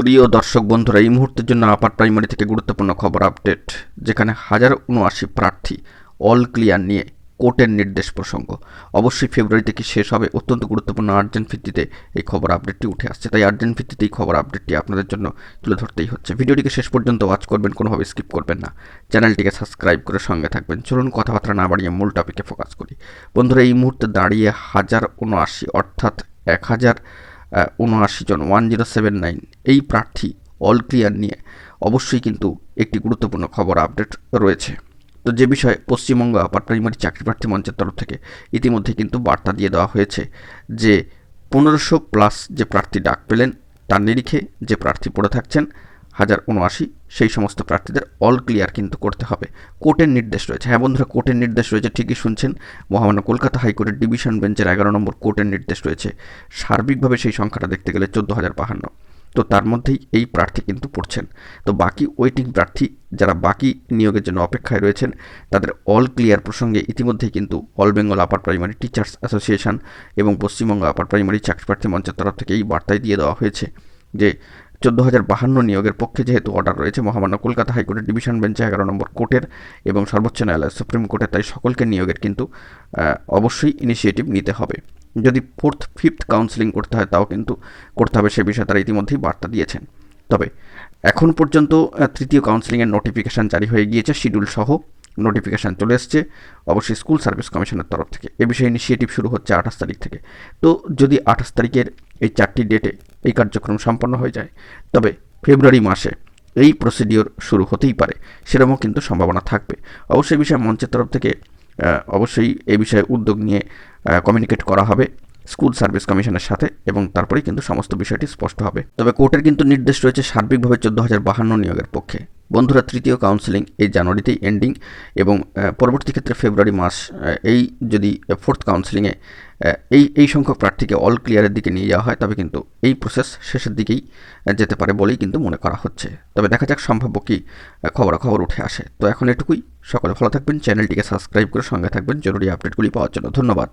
প্রিয় দর্শক বন্ধুরা, এই মুহূর্তের জন্য আপার প্রাইমারি থেকে গুরুত্বপূর্ণ খবর আপডেট, যেখানে 1079 প্রার্থী অল ক্লিয়ার নিয়ে কোর্টের নির্দেশ প্রসঙ্গ। অবশ্যই ফেব্রুয়ারিতে কি শেষ হবে, অত্যন্ত গুরুত্বপূর্ণ আর্জেন্ট ভিত্তিতে এই খবর আপডেটটি উঠে আসছে, তাই আর্জেন্ট ভিত্তিতে এই খবর আপডেটটি আপনাদের জন্য তুলে ধরতেই হচ্ছে। ভিডিওটিকে শেষ পর্যন্ত ওয়াচ করবেন, কোনোভাবে স্কিপ করবেন না, চ্যানেলটিকে সাবস্ক্রাইব করে সঙ্গে থাকবেন। চলুন কথাবার্তা না বাড়িয়ে মূল টপিকে ফোকাস করি। বন্ধুরা, এই মুহূর্তে দাঁড়িয়ে 1079 অর্থাৎ 1079 জন 1079 এই প্রার্থী অল ক্লিয়ার নিয়ে অবশ্যই কিন্তু একটি গুরুত্বপূর্ণ খবর আপডেট রয়েছে। তো যে বিষয়ে পশ্চিমবঙ্গ আপার প্রাইমারি চাকরি প্রার্থী মঞ্চের তরফ থেকে ইতিমধ্যে কিন্তু বার্তা দিয়ে দেওয়া হয়েছে যে 1500+ যে প্রার্থী ডাক পেলেন, তার নিরিখে যে প্রার্থী পড়ে থাকছেন 1079, সেই সমস্ত প্রার্থীদের অল ক্লিয়ার কিন্তু করতে হবে। কোর্টের নির্দেশ রয়েছে। হ্যাঁ বন্ধুরা, কোর্টের নির্দেশ রয়েছে, ঠিকই শুনছেন। মহামান্য কলকাতা হাইকোর্টের ডিভিশন বেঞ্চের 11 নম্বর কোর্টের নির্দেশ রয়েছে। সার্বিকভাবে সেই সংখ্যাটা দেখতে গেলে 14,052। তো তার মধ্যেই এই প্রার্থী কিন্তু পড়ছেন। তো বাকি ওয়েটিং প্রার্থী যারা বাকি নিয়োগের জন্য অপেক্ষায় রয়েছেন, তাদের অল ক্লিয়ার প্রসঙ্গে ইতিমধ্যেই কিন্তু all Bengal upper primary teachers association এবং পশ্চিমবঙ্গ আপার প্রাইমারি চাকরি প্রার্থী মঞ্চের তরফ থেকে এই বার্তায় দিয়ে দেওয়া হয়েছে যে 14,052 নিয়োগের পক্ষে যেহেতু অর্ডার রয়েছে মহামান্য কলকাতা হাইকোর্টের ডিভিশন বেঞ্চে 11 নম্বর কোর্টের এবং সর্বোচ্চ ন্যায়ালয় সুপ্রিম কোর্টের, তাই সকলকে নিয়োগের কিন্তু অবশ্যই ইনিশিয়েটিভ নিতে হবে। যদি 4th 5th কাউন্সেলিং করতে হয় তাও কিন্তু করতে হবে, সে বিষয়ে তারা ইতিমধ্যেই বার্তা দিয়েছেন। তবে এখন পর্যন্ত তৃতীয় কাউন্সেলিংয়ের নোটিফিকেশান জারি হয়ে গিয়েছে, শিডিউল সহ নোটিফিকেশান চলে এসছে অবশ্যই স্কুল সার্ভিস কমিশনের তরফ থেকে। এ বিষয়ে ইনিশিয়েটিভ শুরু হচ্ছে 28 তারিখ থেকে। তো যদি 28 তারিখের এই 4টি ডেটে এই কার্যক্রম সম্পন্ন হয়ে যায়, তবে ফেব্রুয়ারি মাসে এই প্রসিডিওর শুরু হতেই পারে, সেরকমও কিন্তু সম্ভাবনা থাকবে। অবশ্যই এই বিষয়ে মঞ্চের তরফ থেকে অবশ্যই এই বিষয়ে উদ্যোগ নিয়ে কমিউনিকেট করা হবে স্কুল সার্ভিস কমিশনের সাথে, এবং তারপরেই কিন্তু সমস্ত বিষয়টি স্পষ্ট হবে। তবে কোর্টের কিন্তু নির্দেশ রয়েছে সার্বিকভাবে 14,052 নিয়োগের পক্ষে। বন্ধুরা, তৃতীয় কাউন্সেলিং এই জানুয়ারিতেই এন্ডিং, এবং পরবর্তী ক্ষেত্রে ফেব্রুয়ারি মাস এই যদি 4th কাউন্সেলিংয়ে এই সংখ্যক প্রার্থীকে অল ক্লিয়ারের দিকে নিয়ে যাওয়া হয়, তবে কিন্তু এই প্রসেস শেষের দিকেই যেতে পারে বলেই কিন্তু মনে করা হচ্ছে। তবে দেখা যাক সম্ভাব্য কি খবরাখবর উঠে আসে। তো এখন এটুকুই, সকলে ভালো থাকবেন, চ্যানেলটিকে সাবস্ক্রাইব করে সঙ্গে থাকবেন জরুরি আপডেটগুলি পাওয়ার জন্য। ধন্যবাদ।